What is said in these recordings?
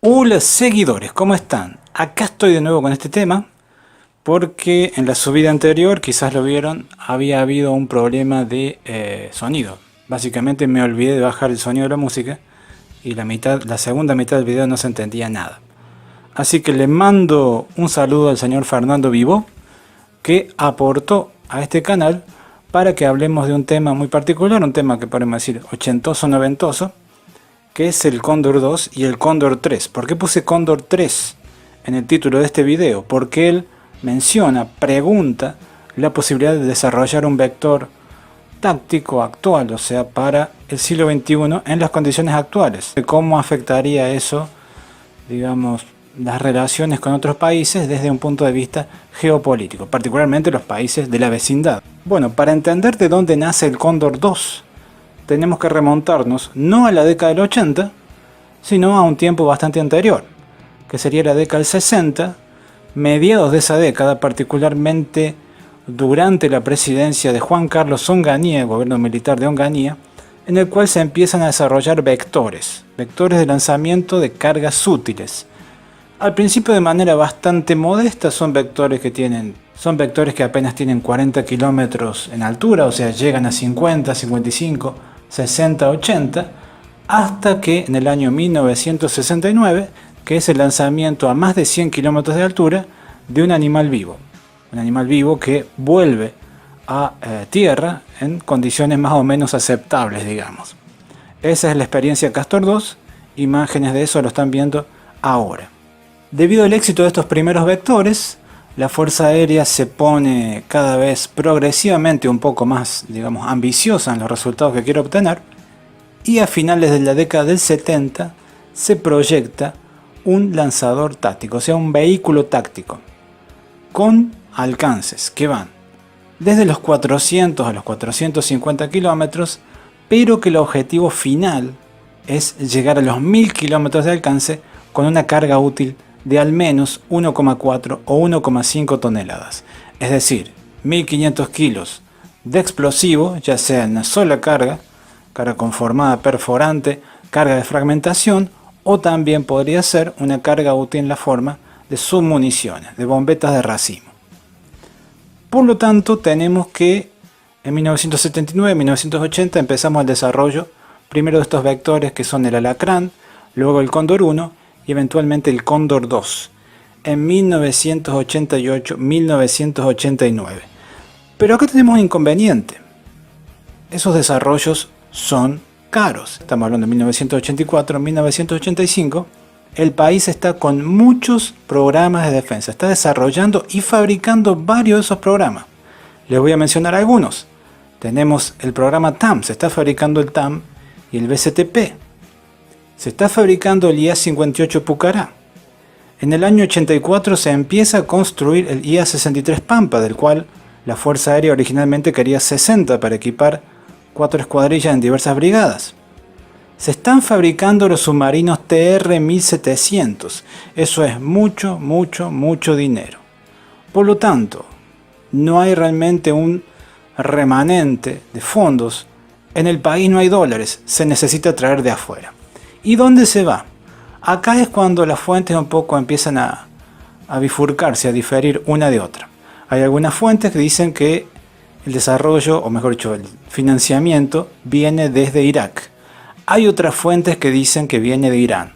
Hola seguidores, ¿cómo están? Acá estoy de nuevo con este tema porque en la subida anterior, quizás lo vieron, había habido un problema de sonido. Básicamente me olvidé de bajar el sonido de la música y la segunda mitad del video no se entendía nada. Así que le mando un saludo al señor Fernando Vivo, que aportó a este canal para que hablemos de un tema muy particular, un tema que podemos decir ochentoso, noventoso, que es el Cóndor 2 y el Cóndor 3. ¿Por qué puse Cóndor 3 en el título de este video? Porque él menciona, pregunta, la posibilidad de desarrollar un vector táctico actual, o sea, para el siglo XXI en las condiciones actuales. ¿Cómo afectaría eso, digamos, las relaciones con otros países desde un punto de vista geopolítico, particularmente los países de la vecindad? Bueno, para entender de dónde nace el Cóndor 2, tenemos que remontarnos no a la década del 80, sino a un tiempo bastante anterior, que sería la década del 60, mediados de esa década, particularmente durante la presidencia de Juan Carlos Onganía, el gobierno militar de Onganía, en el cual se empiezan a desarrollar vectores de lanzamiento de cargas útiles. Al principio de manera bastante modesta, son vectores que apenas tienen 40 kilómetros en altura, o sea, llegan a 50, 55, 60, 80, hasta que en el año 1969, que es el lanzamiento a más de 100 kilómetros de altura de un animal vivo que vuelve a tierra en condiciones más o menos aceptables, digamos. Esa es la experiencia Castor 2, imágenes de eso lo están viendo ahora. Debido al éxito de estos primeros vectores, la Fuerza Aérea se pone cada vez progresivamente un poco más, digamos, ambiciosa en los resultados que quiere obtener, y a finales de la década del 70 se proyecta un lanzador táctico, o sea, un vehículo táctico, con alcances que van desde los 400 a los 450 kilómetros, pero que el objetivo final es llegar a los 1000 kilómetros de alcance con una carga útil de al menos 1,4 o 1,5 toneladas, es decir, 1500 kilos de explosivo, ya sea en una sola carga conformada perforante, carga de fragmentación, o también podría ser una carga útil en la forma de submuniciones, de bombetas de racimo. Por lo tanto, tenemos que en 1979-1980 empezamos el desarrollo primero de estos vectores, que son el Alacrán, luego el Cóndor 1 y eventualmente el Cóndor 2 en 1988-1989. Pero acá tenemos un inconveniente. Esos desarrollos son caros. Estamos hablando de 1984-1985. El país está con muchos programas de defensa. Está desarrollando y fabricando varios de esos programas. Les voy a mencionar algunos. Tenemos el programa TAM. Se está fabricando el TAM y el BCTP. Se está fabricando el IA-58 Pucará. En el año 84 se empieza a construir el IA-63 Pampa, del cual la Fuerza Aérea originalmente quería 60 para equipar 4 escuadrillas en diversas brigadas. Se están fabricando los submarinos TR-1700. Eso es mucho, mucho, mucho dinero. Por lo tanto, no hay realmente un remanente de fondos. En el país no hay dólares, se necesita traer de afuera. ¿Y dónde se va? Acá es cuando las fuentes un poco empiezan a bifurcarse, a diferir una de otra. Hay algunas fuentes que dicen que el desarrollo, o mejor dicho, el financiamiento viene desde Irak. Hay otras fuentes que dicen que viene de Irán.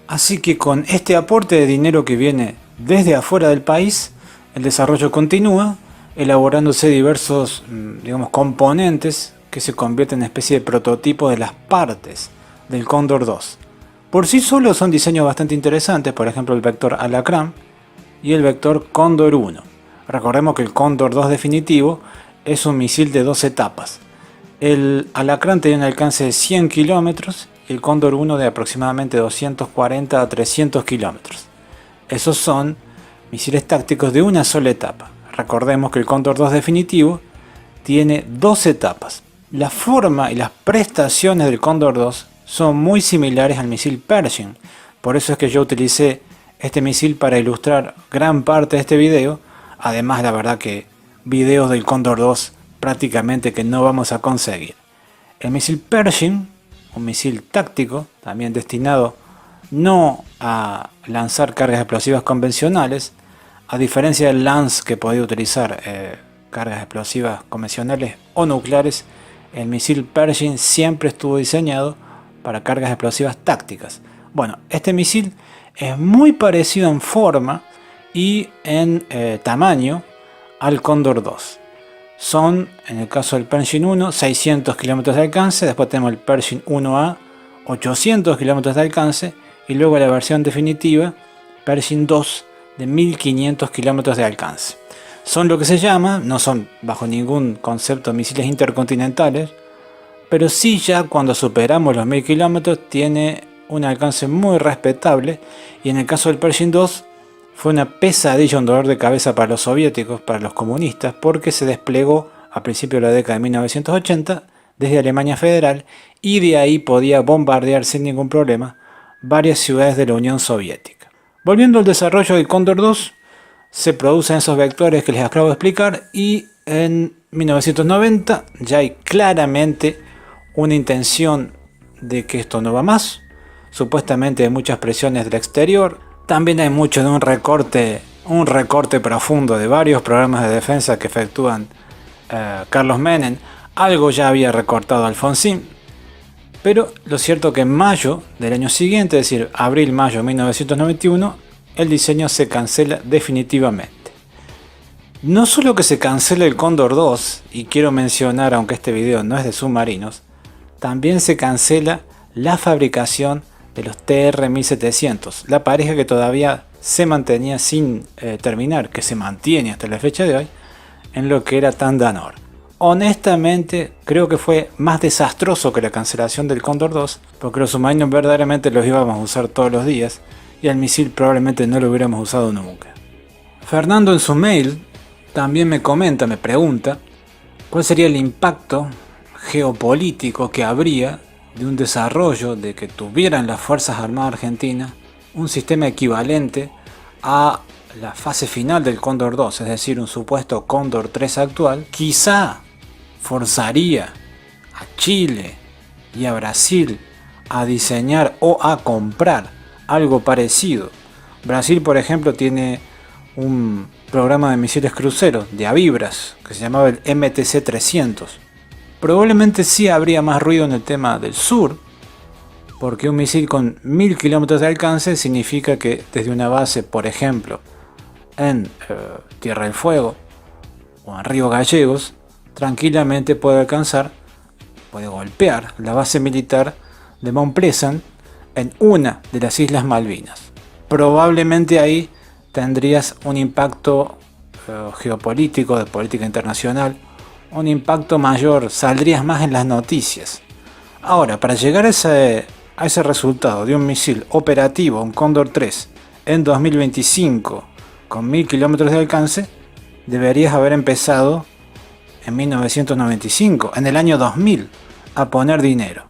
Así que con este aporte de dinero que viene desde afuera del país, el desarrollo continúa, elaborándose diversos, digamos, componentes que se convierten en especie de prototipo de las partes del Cóndor 2. Por sí solos son diseños bastante interesantes, por ejemplo el vector Alacrán y el vector Cóndor 1. Recordemos que el Cóndor 2 definitivo es un misil de 2 etapas. El Alacrán tiene un alcance de 100 kilómetros y el Cóndor 1 de aproximadamente 240 a 300 kilómetros. Esos son misiles tácticos de una sola etapa. Recordemos que el Cóndor 2 definitivo tiene 2 etapas. La forma y las prestaciones del Cóndor 2 son muy similares al misil Pershing. Por eso es que yo utilicé este misil para ilustrar gran parte de este video. Además, la verdad que videos del Cóndor 2 prácticamente que no vamos a conseguir. El misil Pershing, un misil táctico, también destinado no a lanzar cargas explosivas convencionales, a diferencia del Lance que podía utilizar cargas explosivas convencionales o nucleares. El misil Pershing siempre estuvo diseñado para cargas explosivas tácticas. Bueno, este misil es muy parecido en forma y en tamaño al Cóndor 2. Son, en el caso del Pershing 1, 600 kilómetros de alcance, después tenemos el Pershing 1A, 800 kilómetros de alcance, y luego la versión definitiva, Pershing 2, de 1500 kilómetros de alcance. Son lo que se llama, no son bajo ningún concepto misiles intercontinentales, pero sí ya cuando superamos los 1000 kilómetros tiene un alcance muy respetable, y en el caso del Pershing 2 fue una pesadilla, un dolor de cabeza para los soviéticos, para los comunistas, porque se desplegó a principios de la década de 1980 desde Alemania Federal, y de ahí podía bombardear sin ningún problema varias ciudades de la Unión Soviética. Volviendo al desarrollo del Cóndor 2, se producen esos vectores que les acabo de explicar, y en 1990 ya hay claramente una intención de que esto no va más. Supuestamente hay muchas presiones del exterior. También hay mucho de un recorte profundo de varios programas de defensa que efectúan Carlos Menem. Algo ya había recortado Alfonsín. Pero lo cierto que en mayo del año siguiente, es decir, abril-mayo de 1991, el diseño se cancela definitivamente. No solo que se cancela el Cóndor 2, y quiero mencionar, aunque este video no es de submarinos, también se cancela la fabricación de los TR-1700, la pareja que todavía se mantenía sin terminar, que se mantiene hasta la fecha de hoy, en lo que era Tandanor. Honestamente, creo que fue más desastroso que la cancelación del Cóndor 2, porque los submarinos verdaderamente los íbamos a usar todos los días, y el misil probablemente no lo hubiéramos usado nunca. Fernando en su mail también me pregunta, ¿cuál sería el impacto geopolítico que habría de un desarrollo de que tuvieran las Fuerzas Armadas Argentinas un sistema equivalente a la fase final del Cóndor 2, es decir, un supuesto Cóndor 3 actual? Quizá forzaría a Chile y a Brasil a diseñar o a comprar algo parecido. Brasil, por ejemplo, tiene un programa de misiles cruceros de Avibras que se llamaba el MTC-300. Probablemente sí habría más ruido en el tema del sur, porque un misil con 1000 kilómetros de alcance significa que desde una base, por ejemplo, en Tierra del Fuego o en Río Gallegos, tranquilamente puede golpear la base militar de Mount Pleasant en una de las Islas Malvinas. Probablemente ahí tendrías un impacto geopolítico, de política internacional, un impacto mayor, saldrías más en las noticias. Ahora, para llegar a ese resultado de un misil operativo, un Cóndor 3, en 2025, con 1000 kilómetros de alcance, deberías haber empezado en 1995, en el año 2000, a poner dinero.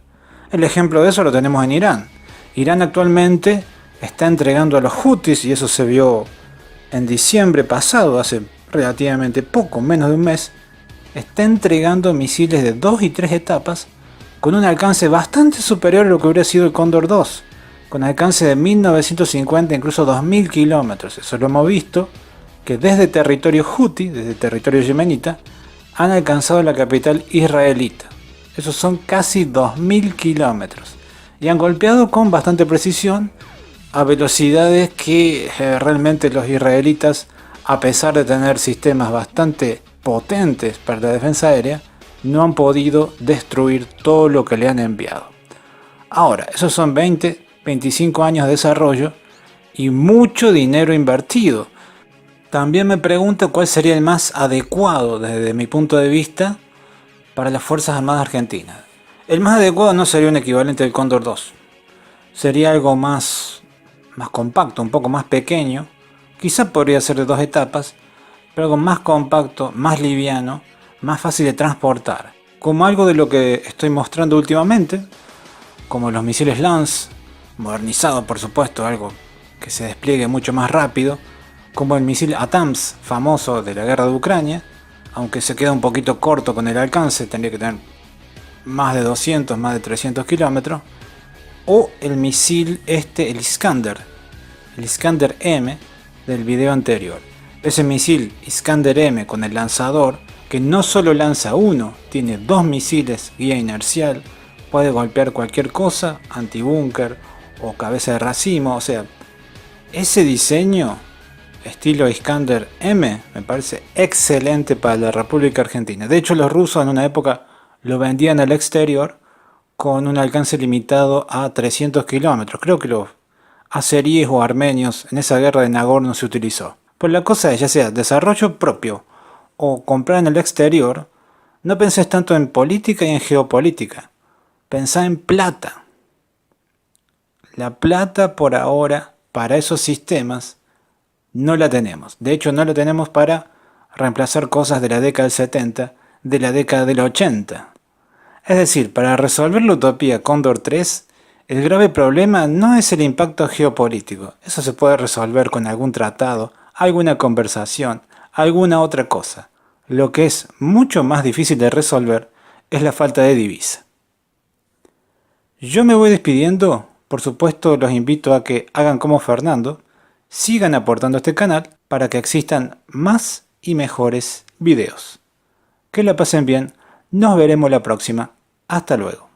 El ejemplo de eso lo tenemos en Irán. Irán actualmente está entregando a los Houthis, y eso se vio en diciembre pasado, hace relativamente poco, menos de un mes, está entregando misiles de 2 y 3 etapas con un alcance bastante superior a lo que hubiera sido el Cóndor 2, con alcance de 1950, incluso 2000 kilómetros. Eso lo hemos visto, que desde territorio Houthi, desde territorio yemenita, han alcanzado la capital israelita. Esos son casi 2000 kilómetros. Y han golpeado con bastante precisión a velocidades que realmente los israelitas, a pesar de tener sistemas bastante potentes para la defensa aérea, no han podido destruir todo lo que le han enviado. Ahora, esos son 25 años de desarrollo y mucho dinero invertido. También me pregunto cuál sería el más adecuado desde mi punto de vista para las Fuerzas Armadas Argentinas. El más adecuado no sería un equivalente del Cóndor 2. Sería algo más compacto, un poco más pequeño. Quizá podría ser de 2 etapas, pero algo más compacto, más liviano, más fácil de transportar. Como algo de lo que estoy mostrando últimamente, como los misiles Lance, modernizado por supuesto, algo que se despliegue mucho más rápido, como el misil ATAMS, famoso de la guerra de Ucrania, aunque se queda un poquito corto con el alcance, tendría que tener más de 200, más de 300 kilómetros, o el misil el Iskander, el Iskander-M del video anterior. Ese misil Iskander-M con el lanzador, que no solo lanza uno, tiene 2 misiles guía inercial, puede golpear cualquier cosa, antibúnker o cabeza de racimo, o sea, ese diseño estilo Iskander-M me parece excelente para la República Argentina. De hecho, los rusos en una época lo vendían al exterior con un alcance limitado a 300 kilómetros. Creo que los azeríes o armenios en esa guerra de Nagorno se utilizó. Pues la cosa es, ya sea desarrollo propio o comprar en el exterior, no penses tanto en política y en geopolítica. Pensá en plata. La plata por ahora para esos sistemas no la tenemos. De hecho, no la tenemos para reemplazar cosas de la década del 70, de la década del 80. Es decir, para resolver la utopía Cóndor 3, el grave problema no es el impacto geopolítico. Eso se puede resolver con algún tratado, alguna conversación, alguna otra cosa. Lo que es mucho más difícil de resolver es la falta de divisa. Yo me voy despidiendo. Por supuesto, los invito a que hagan como Fernando, sigan aportando a este canal para que existan más y mejores videos. Que la pasen bien, nos veremos la próxima. Hasta luego.